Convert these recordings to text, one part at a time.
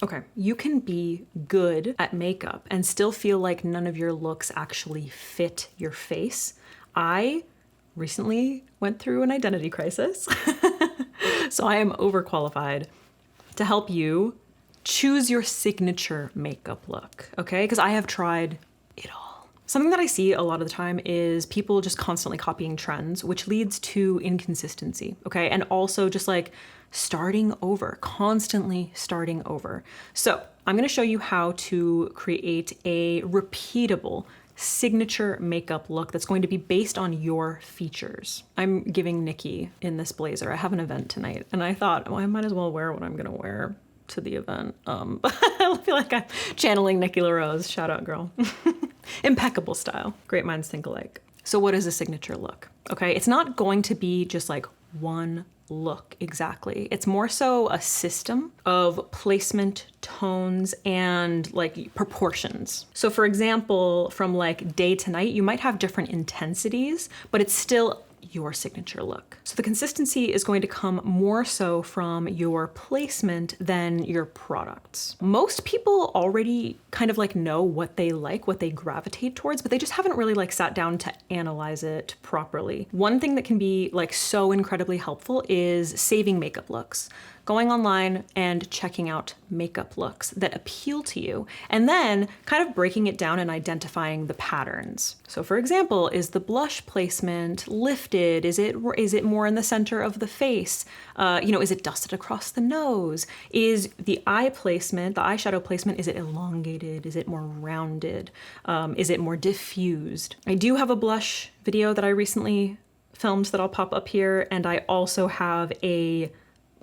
Okay, you can be good at makeup and still feel like none of your looks actually fit your face. I recently went through an identity crisis, so I am overqualified to help you choose your signature makeup look, okay? Because I have tried it all. Something that I see a lot of the time is people just constantly copying trends, which leads to inconsistency, okay? And also just like starting over, constantly starting over. So I'm gonna show you how to create a repeatable signature makeup look that's going to be based on your features. I'm giving Nikki in this blazer. I have an event tonight and I thought, well, I might as well wear what I'm gonna wear to the event. I feel like I'm channeling Nikki LaRose. Shout out, girl. Impeccable style. Great minds think alike. So what is a signature look? Okay, it's not going to be just like one look exactly. It's more so a system of placement, tones, and like proportions. So for example, from like day to night, you might have different intensities, but it's still your signature look. So the consistency is going to come more so from your placement than your products. Most people already kind of like know what they like, what they gravitate towards, but they just haven't really like sat down to analyze it properly. One thing that can be like so incredibly helpful is saving makeup looks. Going online and checking out makeup looks that appeal to you, and then kind of breaking it down and identifying the patterns. So for example, is the blush placement lifted? Is it more in the center of the face? Is it dusted across the nose? Is the eye placement, the eyeshadow placement, is it elongated? Is it more rounded? Is it more diffused? I do have a blush video that I recently filmed that I'll pop up here, and I also have a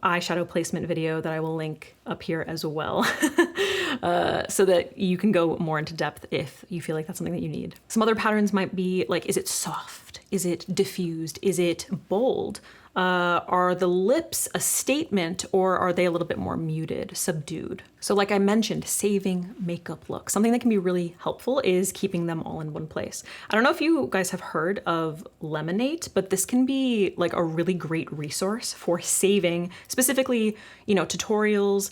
eyeshadow placement video that I will link up here as well, so that you can go more into depth if you feel like that's something that you need. Some other patterns might be like, is it soft? Is it diffused? Is it bold? Are the lips a statement, or are they a little bit more muted, subdued? So like I mentioned, saving makeup looks. Something that can be really helpful is keeping them all in one place. I don't know if you guys have heard of Lemonade, but this can be like a really great resource for saving specifically, tutorials,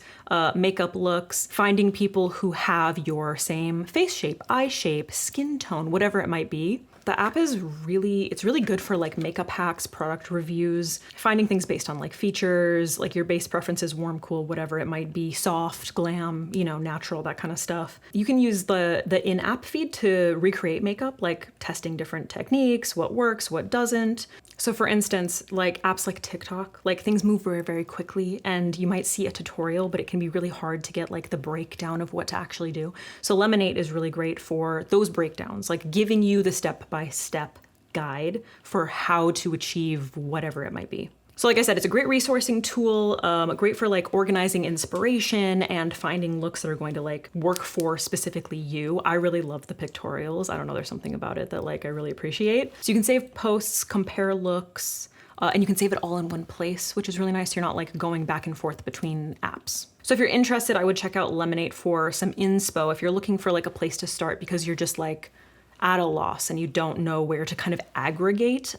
makeup looks, finding people who have your same face shape, eye shape, skin tone, whatever it might be. The app is really good for like makeup hacks, product reviews, finding things based on like features, like your base preferences, warm, cool, whatever it might be, soft, glam, natural, that kind of stuff. You can use the in-app feed to recreate makeup, like testing different techniques, what works, what doesn't. So for instance, like apps like TikTok, like things move very, very quickly and you might see a tutorial, but it can be really hard to get like the breakdown of what to actually do. So Lemonade is really great for those breakdowns, like giving you the step-by-step guide for how to achieve whatever it might be. So like I said, it's a great resourcing tool, great for like organizing inspiration and finding looks that are going to like work for specifically you. I really love the pictorials. I don't know, there's something about it that like I really appreciate. So you can save posts, compare looks, and you can save it all in one place, which is really nice. You're not like going back and forth between apps. So if you're interested, I would check out Lemonade for some inspo if you're looking for like a place to start because you're just like at a loss and you don't know where to kind of aggregate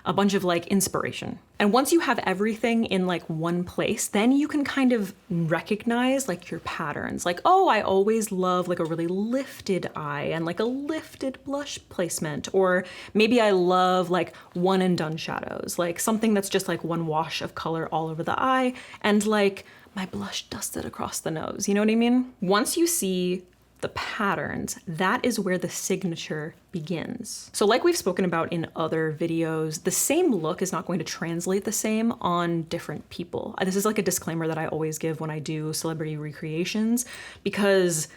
a bunch of like inspiration. And once you have everything in like one place, then you can kind of recognize like your patterns. Like, oh, I always love like a really lifted eye and like a lifted blush placement. Or maybe I love like one and done shadows, like something that's just like one wash of color all over the eye and like my blush dusted across the nose. You know what I mean? Once you see the patterns, that is where the signature begins. So like we've spoken about in other videos, the same look is not going to translate the same on different people. This is like a disclaimer that I always give when I do celebrity recreations, because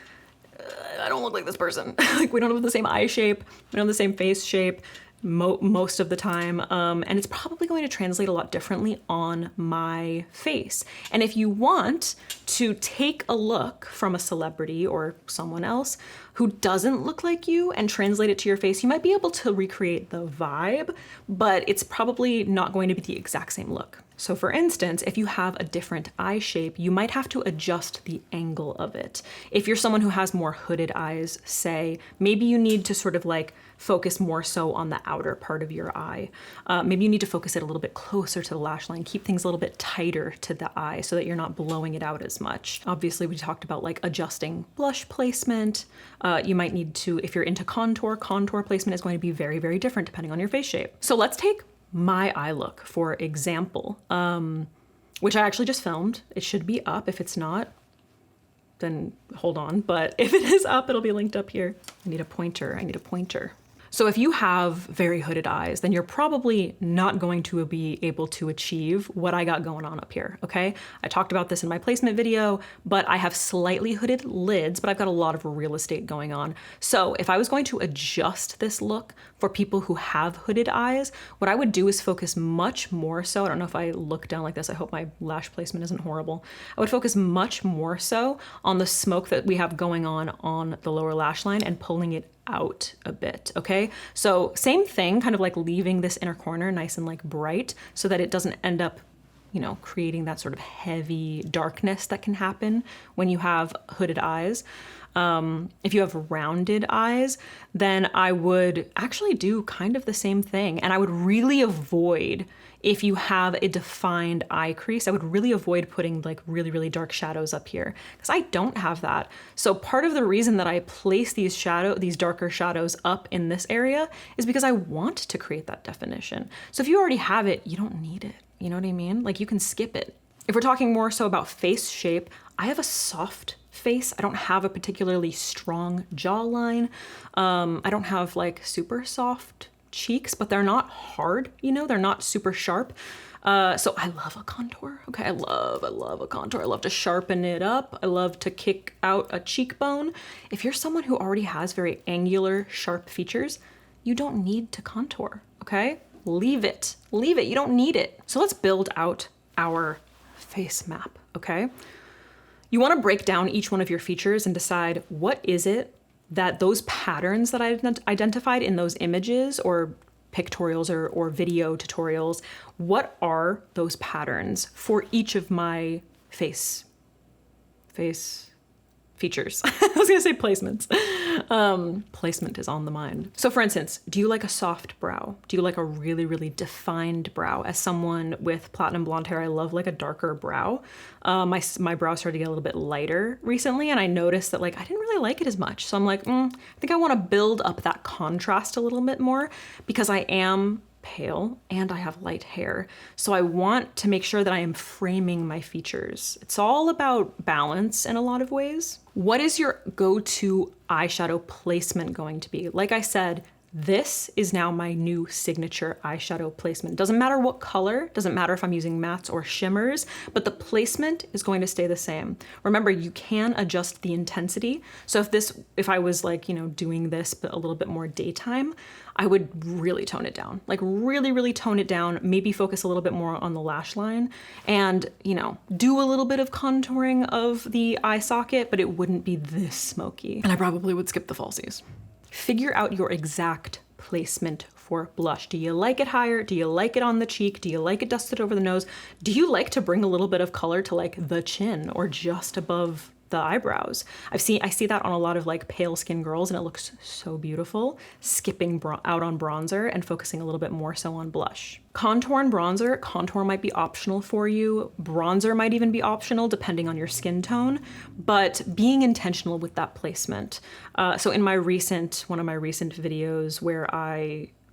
I don't look like this person. Like we don't have the same eye shape, we don't have the same face shape most of the time, and it's probably going to translate a lot differently on my face. And if you want to take a look from a celebrity or someone else who doesn't look like you and translate it to your face, you might be able to recreate the vibe, but it's probably not going to be the exact same look. So for instance, if you have a different eye shape, you might have to adjust the angle of it. If you're someone who has more hooded eyes, say, maybe you need to sort of like focus more so on the outer part of your eye. Maybe you need to focus it a little bit closer to the lash line, keep things a little bit tighter to the eye so that you're not blowing it out as much. Obviously, we talked about like adjusting blush placement. You might need to, if you're into contour placement is going to be very, very different depending on your face shape. So let's take my eye look, for example, which I actually just filmed. It should be up. If it's not, then hold on. But if it is up, it'll be linked up here. I need a pointer. So if you have very hooded eyes, then you're probably not going to be able to achieve what I got going on up here, okay? I talked about this in my placement video, but I have slightly hooded lids, but I've got a lot of real estate going on. So if I was going to adjust this look for people who have hooded eyes, what I would do is focus much more so, I don't know if I look down like this, I hope my lash placement isn't horrible. I would focus much more so on the smoke that we have going on the lower lash line and pulling it out a bit, okay? So same thing, kind of like leaving this inner corner nice and like bright so that it doesn't end up, you know, creating that sort of heavy darkness that can happen when you have hooded eyes. If you have rounded eyes, then I would actually do kind of the same thing. And I would really avoid, if you have a defined eye crease, I would really avoid putting like really, really dark shadows up here because I don't have that. So part of the reason that I place these darker shadows up in this area is because I want to create that definition. So if you already have it, you don't need it. You know what I mean? Like you can skip it. If we're talking more so about face shape, I have a soft face. I don't have a particularly strong jawline. I don't have like super soft cheeks, but they're not hard, you know, they're not super sharp. So I love a contour. Okay, I love a contour. I love to sharpen it up. I love to kick out a cheekbone. If you're someone who already has very angular, sharp features, you don't need to contour, okay? Leave it. You don't need it. So let's build out our face map, okay? You want to break down each one of your features and decide what is it that those patterns that I identified in those images or pictorials or video tutorials, what are those patterns for each of my face features? I was gonna say placements. Placement is on the mind. So for instance, do you like a soft brow? Do you like a really, really defined brow? As someone with platinum blonde hair, I love like a darker brow. My brow started to get a little bit lighter recently and I noticed that like I didn't really like it as much. So I'm like, I think I wanna build up that contrast a little bit more because I am pale and I have light hair. So I want to make sure that I am framing my features. It's all about balance in a lot of ways. What is your go-to eyeshadow placement going to be? Like I said, this is now my new signature eyeshadow placement. Doesn't matter what color, doesn't matter if I'm using mattes or shimmers, but the placement is going to stay the same. Remember, you can adjust the intensity. So if I was like, you know, doing this but a little bit more daytime, I would really tone it down. Like really, really tone it down, maybe focus a little bit more on the lash line and, you know, do a little bit of contouring of the eye socket, but it wouldn't be this smoky. And I probably would skip the falsies. Figure out your exact placement for blush. Do you like it higher? Do you like it on the cheek? Do you like it dusted over the nose? Do you like to bring a little bit of color to like the chin or just above the eyebrows? I see that on a lot of like pale skin girls and it looks so beautiful, skipping out on bronzer and focusing a little bit more so on blush. Contour and bronzer, contour might be optional for you. Bronzer might even be optional depending on your skin tone, but being intentional with that placement. So in one of my recent videos where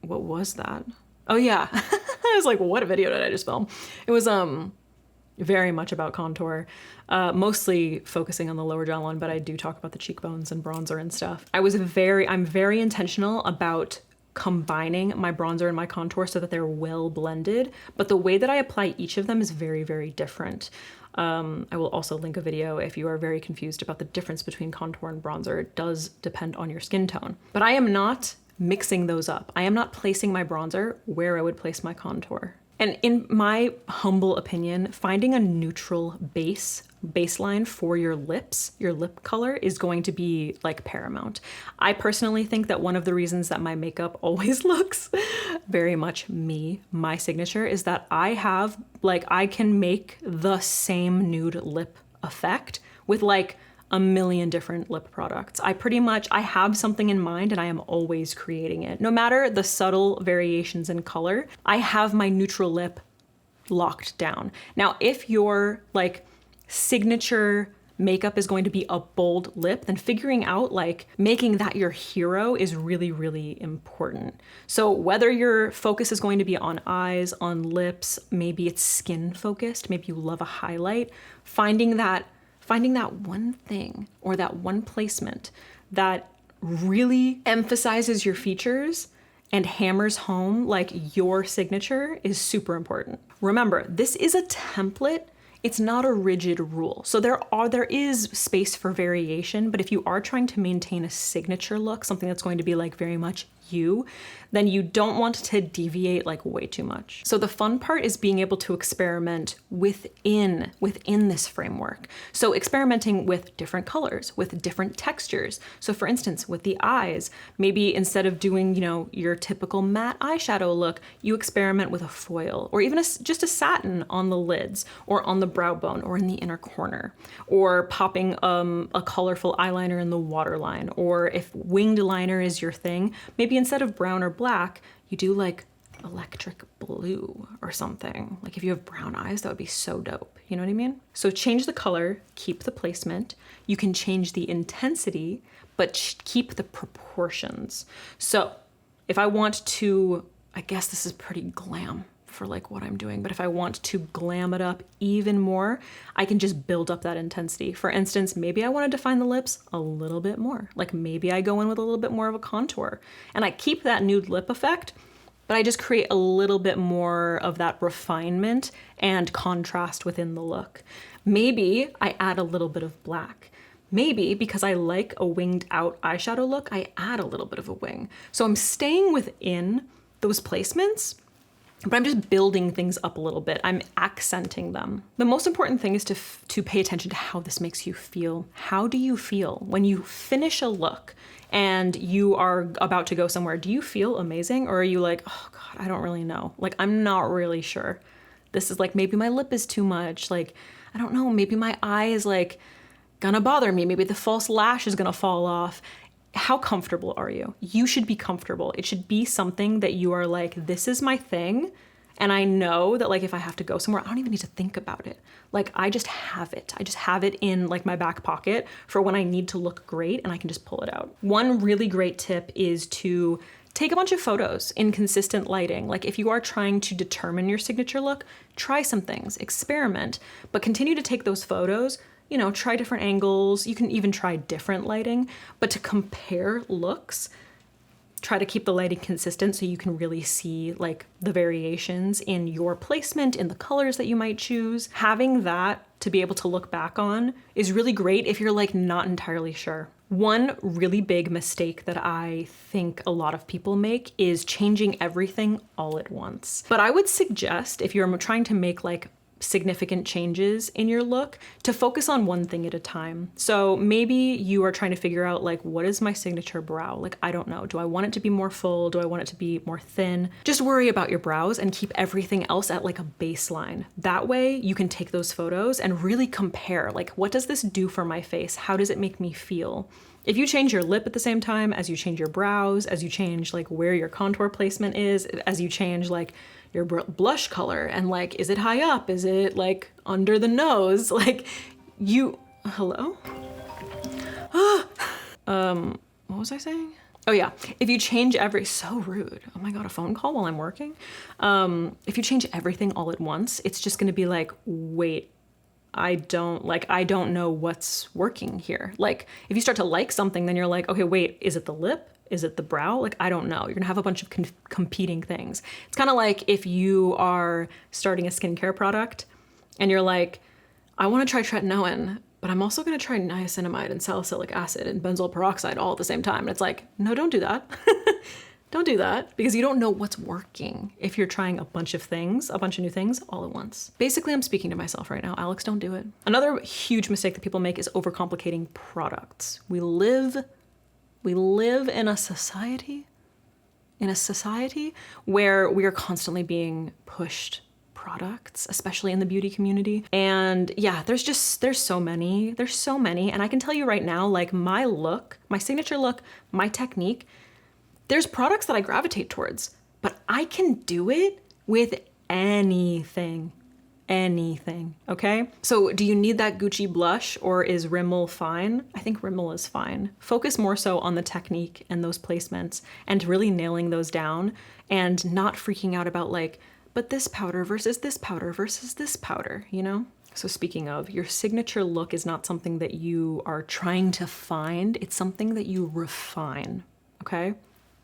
what was that? Oh yeah, I was like, what video did I just film? It was very much about contour, mostly focusing on the lower jawline, but I do talk about the cheekbones and bronzer and stuff. I'm very intentional about combining my bronzer and my contour so that they're well blended, but the way that I apply each of them is very, very different. I will also link a video if you are very confused about the difference between contour and bronzer. It does depend on your skin tone, but I am not mixing those up. I am not placing my bronzer where I would place my contour. And in my humble opinion, finding a neutral baseline for your lips, your lip color, is going to be like paramount. I personally think that one of the reasons that my makeup always looks very much me, my signature, is that I can make the same nude lip effect with like a million different lip products. I have something in mind and I am always creating it. No matter the subtle variations in color, I have my neutral lip locked down. Now, if your like signature makeup is going to be a bold lip, then figuring out like making that your hero is really, really important. So whether your focus is going to be on eyes, on lips, maybe it's skin focused, maybe you love a highlight, finding that one thing or that one placement that really emphasizes your features and hammers home like your signature is super important. Remember, this is a template. It's not a rigid rule. So there is space for variation, but if you are trying to maintain a signature look, something that's going to be like very much you, then you don't want to deviate like way too much. So the fun part is being able to experiment within this framework. So experimenting with different colors, with different textures. So for instance, with the eyes, maybe instead of doing, your typical matte eyeshadow look, you experiment with a foil or even just a satin on the lids or on the brow bone or in the inner corner, or popping a colorful eyeliner in the waterline. Or if winged liner is your thing, maybe instead of brown or black, you do like electric blue or something. Like if you have brown eyes, that would be so dope. You know what I mean? So change the color, keep the placement. You can change the intensity, but keep the proportions. So if I want to, I guess this is pretty glam for like what I'm doing, but if I want to glam it up even more, I can just build up that intensity. For instance, maybe I want to define the lips a little bit more. Like maybe I go in with a little bit more of a contour and I keep that nude lip effect, but I just create a little bit more of that refinement and contrast within the look. Maybe I add a little bit of black. Maybe because I like a winged out eyeshadow look, I add a little bit of a wing. So I'm staying within those placements, but I'm just building things up a little bit. I'm accenting them. The most important thing is to pay attention to how this makes you feel. How do you feel when you finish a look and you are about to go somewhere? Do you feel amazing, or are you like, oh God, I don't really know. Like, I'm not really sure. This is like, maybe my lip is too much. Like, I don't know, maybe my eye is like gonna bother me. Maybe the false lash is gonna fall off. How comfortable are you? You should be comfortable. It should be something that you are like, this is my thing. And I know that like, if I have to go somewhere, I don't even need to think about it. Like I just have it. I just have it in like my back pocket for when I need to look great and I can just pull it out. One really great tip is to take a bunch of photos in consistent lighting. Like if you are trying to determine your signature look, try some things, experiment, but continue to take those photos. Try different angles. You can even try different lighting, but to compare looks, try to keep the lighting consistent so you can really see like the variations in your placement, in the colors that you might choose. Having that to be able to look back on is really great if you're like not entirely sure. One really big mistake that I think a lot of people make is changing everything all at once. But I would suggest if you're trying to make like significant changes in your look, to focus on one thing at a time. So maybe you are trying to figure out like, what is my signature brow? Like, I don't know. Do I want it to be more full? Do I want it to be more thin? Just worry about your brows and keep everything else at like a baseline. That way you can take those photos and really compare, like, what does this do for my face? How does it make me feel? If you change your lip at the same time as you change your brows, as you change like where your contour placement is, as you change like your blush color and like, is it high up? Is it like under the nose? Like hello? What was I saying? Oh yeah, if you change so rude. Oh my God, a phone call while I'm working. If you change everything all at once, it's just gonna be like, wait, I don't know what's working here. Like if you start to like something, then you're like, okay, wait, is it the lip? Is it the brow? Like, I don't know. You're gonna have a bunch of competing things. It's kind of like if you are starting a skincare product and you're like, I wanna try tretinoin, but I'm also gonna try niacinamide and salicylic acid and benzoyl peroxide all at the same time. And it's like, no, don't do that. Don't do that because you don't know what's working if you're trying a bunch of new things all at once. Basically, I'm speaking to myself right now. Alex, don't do it. Another huge mistake that people make is overcomplicating products. We live in a society where we are constantly being pushed products, especially in the beauty community. And yeah, there's so many, and I can tell you right now, like my look, my signature look, my technique, there's products that I gravitate towards, but I can do it with anything, okay? So do you need that Gucci blush or is Rimmel fine? I think Rimmel is fine. Focus more so on the technique and those placements and really nailing those down and not freaking out about like, but this powder versus this powder versus this powder, you know? So speaking of, your signature look is not something that you are trying to find, it's something that you refine, okay?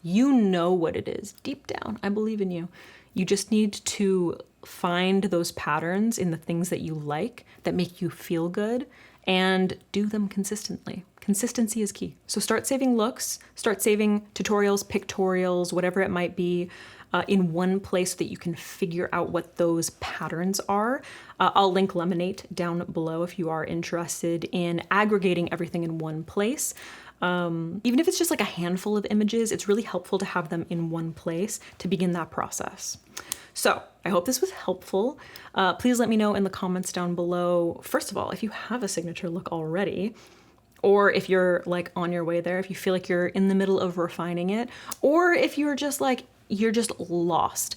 You know what it is deep down. I believe in you. You just need to find those patterns in the things that you like, that make you feel good, and do them consistently. Consistency is key. So start saving looks, start saving tutorials, pictorials, whatever it might be, in one place so that you can figure out what those patterns are. I'll link Lemonade down below if you are interested in aggregating everything in one place. Even if it's just like a handful of images, it's really helpful to have them in one place to begin that process. So I hope this was helpful. Please let me know in the comments down below, first of all, if you have a signature look already, or if you're like on your way there, if you feel like you're in the middle of refining it, or if you're just like, you're just lost.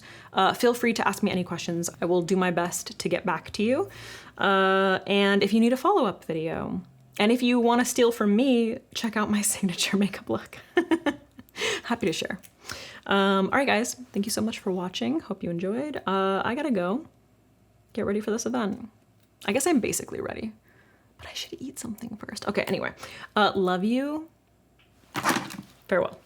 Feel free to ask me any questions. I will do my best to get back to you. And if you need a follow-up video, and if you want to steal from me, check out my signature makeup look. Happy to share. All right, guys, thank you so much for watching. Hope you enjoyed. I gotta go get ready for this event. I guess I'm basically ready, but I should eat something first. Okay, anyway, love you. Farewell.